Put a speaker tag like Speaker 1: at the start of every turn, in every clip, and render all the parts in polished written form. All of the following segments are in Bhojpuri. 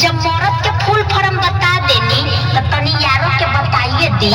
Speaker 1: जब मौरत के फुल फॉर्म बता देनी तो तनी यारों के बताइए दी।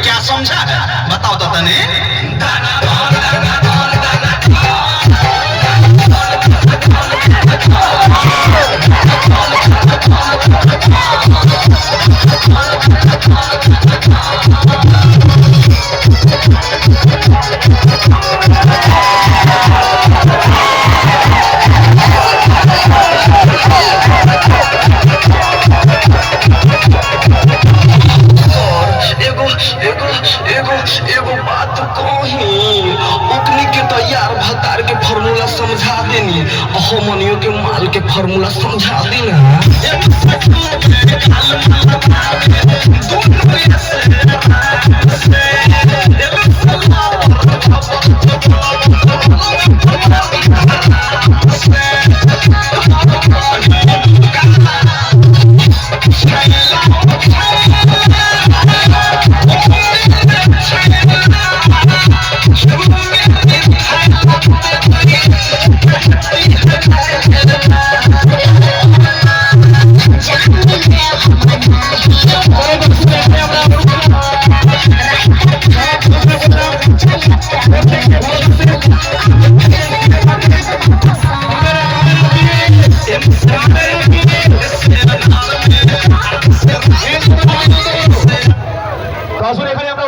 Speaker 2: क्या समझा बताओ तो तने। एगो बात कही ओकनी के तो यार भतार के फार्मूला समझा देनी हमनियो के माल के फार्मूला समझा देना।